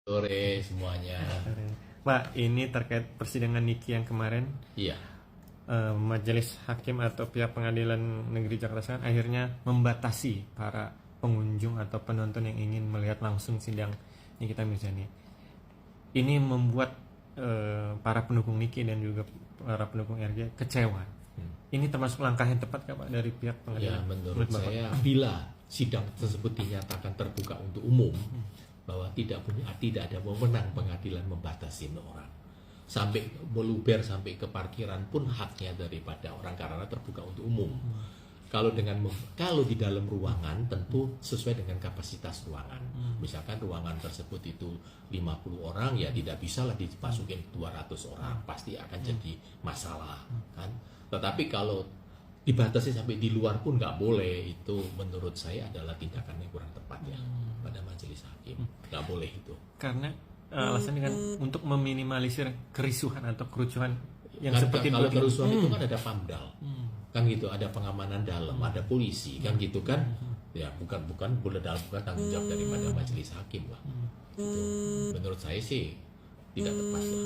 Sore semuanya. Pak, ini terkait persidangan Niki yang kemarin. Iya. Majelis Hakim atau pihak Pengadilan Negeri Jakarta Selatan akhirnya membatasi para pengunjung atau penonton yang ingin melihat langsung sidang Nikita Mirzani. Ini membuat para pendukung Niki dan juga para pendukung RJ kecewa. Ini termasuk langkah yang tepat Pak dari pihak pengadilan? Ya, menurut saya bila sidang tersebut dinyatakan terbuka untuk umum, bahwa tidak ada wewenang pengadilan membatasi orang sampai meluber sampai ke parkiran pun haknya daripada orang karena terbuka untuk umum. Kalau di dalam ruangan tentu sesuai dengan kapasitas ruangan. Misalkan ruangan tersebut itu 50 orang, ya tidak bisa lah dimasukin 200 orang, pasti akan jadi masalah kan. Tetapi kalau dibatasi sampai di luar pun nggak boleh, itu menurut saya adalah tindakan yang kurang tepat ya pada majelis hakim. Nggak boleh itu. Karena alasannya kan untuk meminimalisir kerisuhan atau kerucuhan yang Kan, seperti kalau kerusuhan itu kan ada PAMDAL, kan gitu, ada pengamanan dalam, ada polisi, kan gitu kan. Ya bukan tanggung jawab daripada majelis hakim lah. Itu menurut saya sih tidak tepat ya.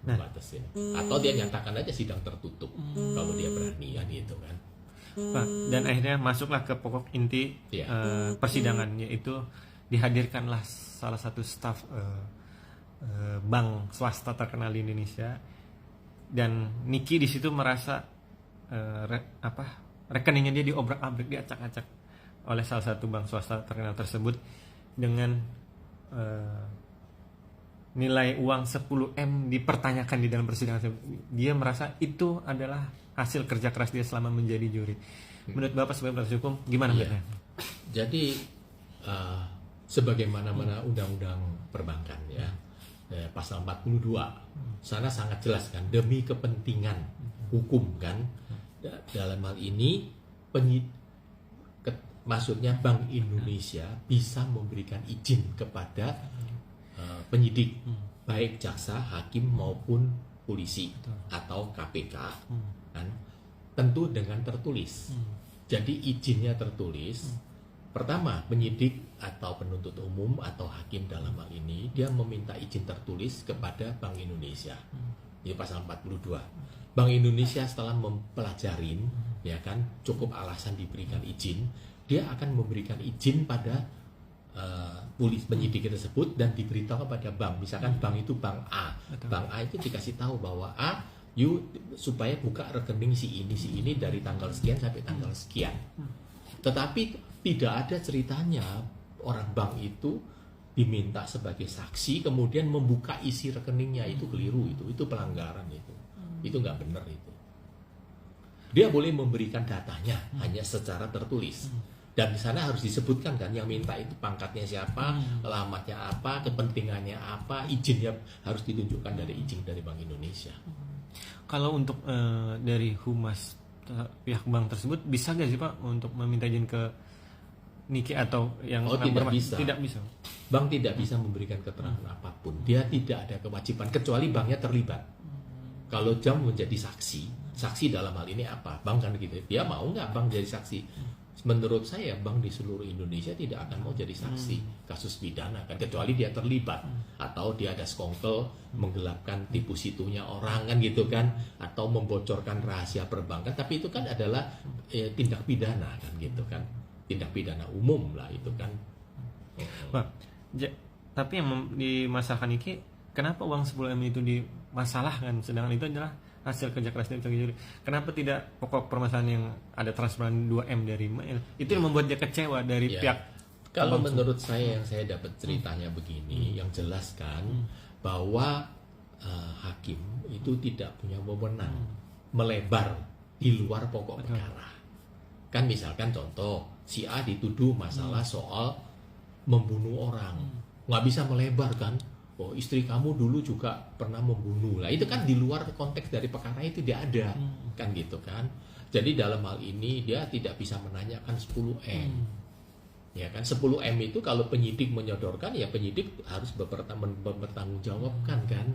Batasin. Atau dia nyatakan aja sidang tertutup kalau dia berani kan gitu kan. Pak, dan akhirnya masuklah ke pokok inti persidangan, yaitu dihadirkanlah salah satu staf bank swasta terkenal di Indonesia, dan Niki di situ merasa rekeningnya dia diobrak-abrik, diacak-acak oleh salah satu bank swasta terkenal tersebut dengan nilai uang 10M dipertanyakan di dalam persidangan. Dia merasa itu adalah hasil kerja keras dia selama menjadi juri. Menurut Bapak sebagai praktisi hukum gimana Bapak? Jadi sebagaimana undang-undang perbankan ya, pasal 42 sana sangat jelas kan, demi kepentingan hukum kan. Dalam hal ini maksudnya Bank Indonesia bisa memberikan izin kepada penyidik, baik jaksa, hakim maupun polisi atau KPK kan, tentu dengan tertulis. Jadi izinnya tertulis. Pertama, penyidik atau penuntut umum atau hakim dalam hal ini dia meminta izin tertulis kepada Bank Indonesia. Ini pasal 42. Bank Indonesia setelah mempelajarin ya kan, cukup alasan diberikan izin, dia akan memberikan izin pada penyidik tersebut dan diberitahu kepada bank. Misalkan bank itu bank A. Bank A itu dikasih tahu bahwa supaya buka rekening si ini dari tanggal sekian sampai tanggal sekian. Tetapi tidak ada ceritanya orang bank itu diminta sebagai saksi kemudian membuka isi rekeningnya. Itu keliru, itu pelanggaran itu nggak benar itu. Dia boleh memberikan datanya hanya secara tertulis. Dan di sana harus disebutkan kan, yang minta itu pangkatnya siapa, alamatnya apa, kepentingannya apa, izinnya harus ditunjukkan dari izin dari Bank Indonesia. Kalau untuk dari humas pihak bank tersebut, bisa nggak sih Pak untuk meminta izin ke Niki atau yang tidak bisa. Tidak bisa. Bank tidak bisa memberikan keterangan apapun. Dia tidak ada kewajiban kecuali banknya terlibat. Kalau jam menjadi saksi dalam hal ini apa? Bank kan gitu. Dia mau nggak bank jadi saksi? Menurut saya bank di seluruh Indonesia tidak akan mau jadi saksi kasus pidana kan, kecuali dia terlibat atau dia ada skongkel menggelapkan depositonya orang kan gitu kan, atau membocorkan rahasia perbankan. Tapi itu kan adalah tindak pidana kan gitu kan, tindak pidana umum lah itu kan. Pak, tapi yang dimasalahkan ini, kenapa uang 10M itu dimasalahkan, sedangkan itu adalah hasil kerja keras dari juri? Kenapa tidak pokok permasalahan yang ada transparan 2M dari itu yang membuat dia kecewa dari pihak? Kalau menurut saya yang saya dapat ceritanya begini, yang jelas kan bahwa hakim itu tidak punya wewenang melebar di luar pokok perkara. Kan misalkan contoh, si A dituduh masalah soal membunuh orang, nggak bisa melebar kan. Oh, istri kamu dulu juga pernah membunuh lah. Itu kan di luar konteks dari perkara itu dia ada. Kan gitu kan. Jadi dalam hal ini dia tidak bisa menanyakan 10M. Ya kan, 10M itu kalau penyidik menyodorkan, ya penyidik harus bertanggungjawabkan kan.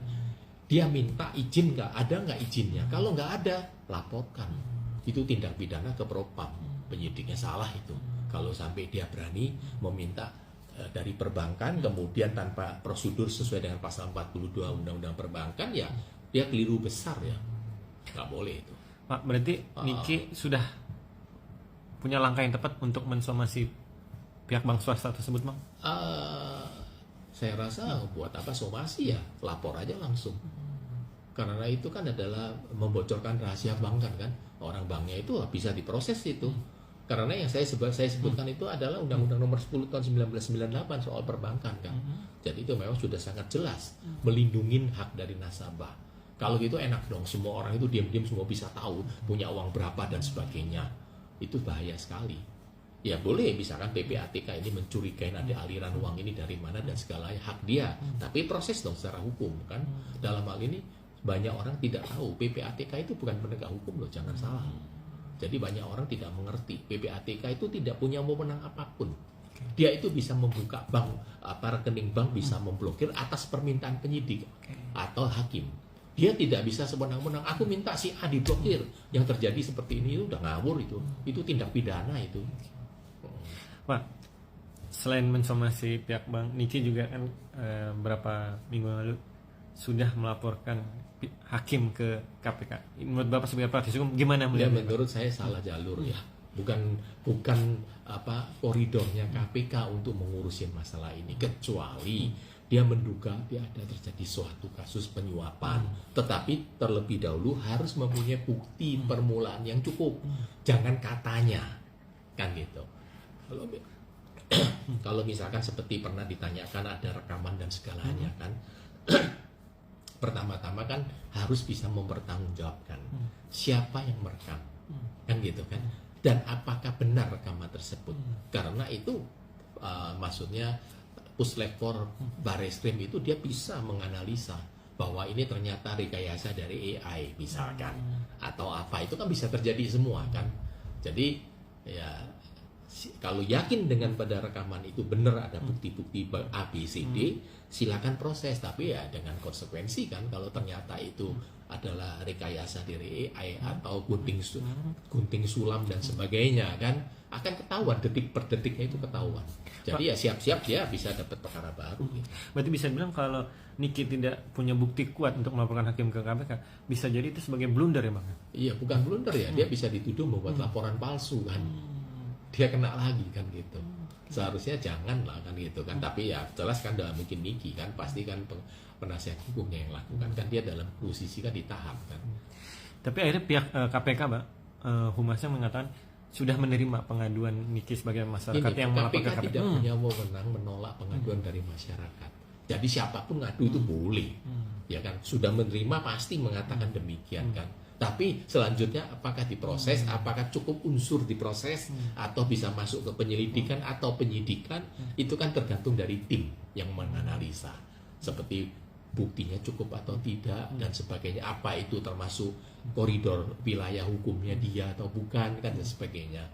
Dia minta izin ada nggak izinnya? Kalau nggak ada, laporkan. Itu tindak pidana ke propam. Penyidiknya salah itu. Kalau sampai dia berani meminta dari perbankan, kemudian tanpa prosedur sesuai dengan pasal 42 Undang-Undang Perbankan, ya dia keliru besar ya, nggak boleh itu. Pak, berarti Niki sudah punya langkah yang tepat untuk mensomasi pihak bank swasta tersebut, Bang? Saya rasa buat apa somasi ya, lapor aja langsung. Karena itu kan adalah membocorkan rahasia bank kan, orang banknya itu bisa diproses itu. Karena yang saya sebutkan itu adalah Undang-Undang Nomor 10 Tahun 1998 soal perbankan kan. Jadi itu memang sudah sangat jelas melindungi hak dari nasabah. Kalau gitu enak dong, semua orang itu diam-diam semua bisa tahu punya uang berapa dan sebagainya. Itu bahaya sekali. Ya boleh misalkan PPATK ini mencurigai ada aliran uang ini dari mana dan segalanya, hak dia. Tapi proses dong secara hukum kan. Dalam hal ini banyak orang tidak tahu PPATK itu bukan penegak hukum loh, jangan salah. Jadi banyak orang tidak mengerti PPATK itu tidak punya wewenang apapun. Dia itu bisa membuka bank, rekening bank bisa memblokir atas permintaan penyidik atau hakim. Dia tidak bisa sewenang-wenang, aku minta si A diblokir. Yang terjadi seperti ini itu udah ngawur itu. Itu tindak pidana itu. Pak, selain mensomasi pihak bank, Niki juga kan berapa minggu lalu sudah melaporkan hakim ke KPK. Menurut Bapak sebagai praktisi hukum gimana Ya, melihat? menurut saya salah jalur ya. Bukan koridornya KPK untuk mengurusin masalah ini, kecuali dia menduga dia ada terjadi suatu kasus penyuapan, tetapi terlebih dahulu harus mempunyai bukti permulaan yang cukup. Jangan katanya, kan gitu. Kalau misalkan seperti pernah ditanyakan ada rekaman dan segalanya kan, pertama-tama kan harus bisa mempertanggungjawabkan siapa yang merekam, kan gitu kan, dan apakah benar rekaman tersebut. Karena itu maksudnya Puslapor Barreskrim itu dia bisa menganalisa bahwa ini ternyata rekayasa dari AI misalkan, atau apa, itu kan bisa terjadi semua kan. Jadi ya kalau yakin dengan pada rekaman itu benar ada bukti-bukti A, B, C, D, silakan proses. Tapi ya dengan konsekuensi kan, kalau ternyata itu adalah rekayasa dari AI atau gunting sulam dan sebagainya kan, akan ketahuan detik per detiknya itu ketahuan. Jadi ya siap-siap dia bisa dapat perkara baru. Berarti bisa bilang kalau Niki tidak punya bukti kuat untuk melaporkan hakim ke KPK, bisa jadi itu sebagai blunder ya Bang? Iya, bukan blunder ya, dia bisa dituduh membuat laporan palsu kan. Dia kena lagi kan gitu. Seharusnya jangan lah kan gitu kan. Tapi ya jelas kan dalam mungkin Niki kan pasti kan penasihat hukumnya yang lakukan kan, dia dalam posisi kan ditahan kan. Tapi akhirnya pihak KPK Mbak, humasnya mengatakan sudah menerima pengaduan Niki sebagai masyarakat yang melapor ke KPK tidak punya wewenang menolak pengaduan dari masyarakat. Jadi siapapun ngadu itu boleh, ya kan. Sudah menerima pasti mengatakan demikian kan. Tapi selanjutnya apakah diproses, apakah cukup unsur diproses, atau bisa masuk ke penyelidikan atau penyidikan, itu kan tergantung dari tim yang menganalisa. Seperti buktinya cukup atau tidak dan sebagainya, apa itu termasuk koridor wilayah hukumnya dia atau bukan kan dan sebagainya.